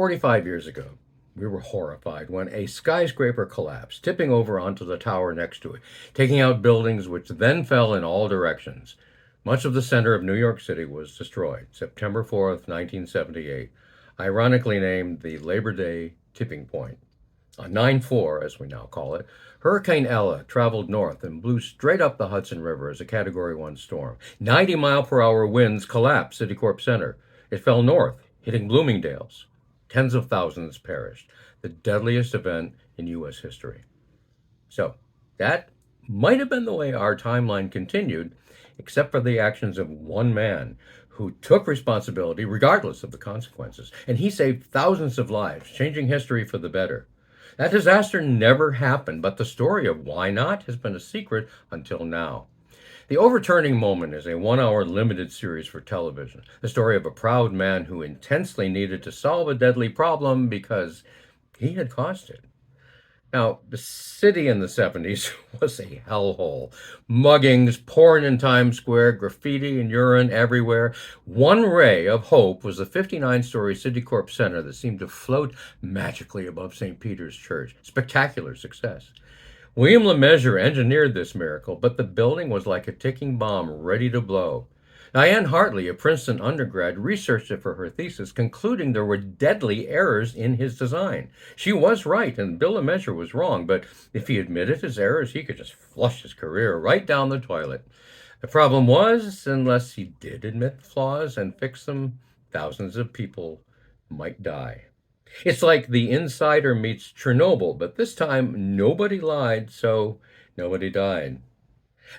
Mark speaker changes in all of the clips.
Speaker 1: 45 years ago, we were horrified when a skyscraper collapsed, tipping over onto the tower next to it, taking out buildings which then fell in all directions. Much of the center of New York City was destroyed, September 4th, 1978, ironically named the Labor Day tipping point. On 9/4, as we now call it, Hurricane Ella traveled north and blew straight up the Hudson River as a Category 1 storm. 90-mile-per-hour winds collapsed Citicorp Center. It fell north, hitting Bloomingdale's. Tens of thousands perished. The deadliest event in U.S. history. So, that might have been the way our timeline continued, except for the actions of one man who took responsibility regardless of the consequences. And he saved thousands of lives, changing history for the better. That disaster never happened, but the story of why not has been a secret until now. The Overturning Moment is a 1-hour limited series for television, the story of a proud man who intensely needed to solve a deadly problem because he had caused it. Now, the city in the 70s was a hellhole. Muggings, porn in Times Square, graffiti and urine everywhere. One ray of hope was the 59-story Citicorp Center that seemed to float magically above St. Peter's Church. Spectacular success. William LeMessurier engineered this miracle, but the building was like a ticking bomb ready to blow. Diane Hartley, a Princeton undergrad, researched it for her thesis, concluding there were deadly errors in his design. She was right, and Bill LeMessurier was wrong, but if he admitted his errors, he could just flush his career right down the toilet. The problem was, unless he did admit flaws and fix them, thousands of people might die. It's like The Insider meets Chernobyl, but this time nobody lied, so nobody died.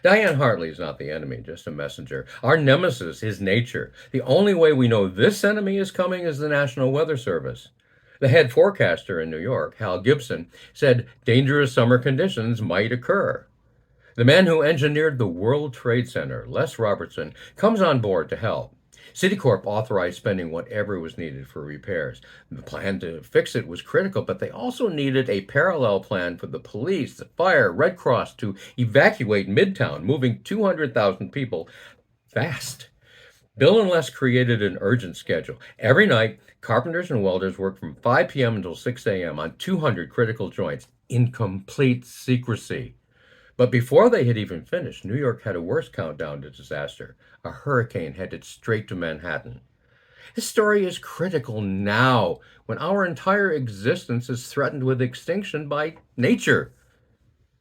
Speaker 1: Diane Hartley is not the enemy, just a messenger. Our nemesis is nature. The only way we know this enemy is coming is the National Weather Service. The head forecaster in New York, Hal Gibson, said dangerous summer conditions might occur. The man who engineered the World Trade Center, Les Robertson, comes on board to help. Citicorp authorized spending whatever was needed for repairs. The plan to fix it was critical, but they also needed a parallel plan for the police, the fire, Red Cross to evacuate Midtown, moving 200,000 people fast. Bill and Les created an urgent schedule. Every night, carpenters and welders worked from 5 p.m. until 6 a.m. on 200 critical joints in complete secrecy. But before they had even finished, New York had a worse countdown to disaster. A hurricane headed straight to Manhattan. This story is critical now, when our entire existence is threatened with extinction by nature.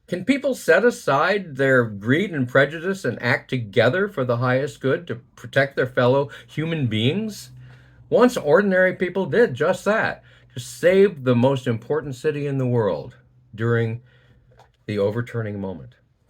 Speaker 1: Can people set aside their greed and prejudice and act together for the highest good to protect their fellow human beings? Once ordinary people did just that, to save the most important city in the world during the overturning moment.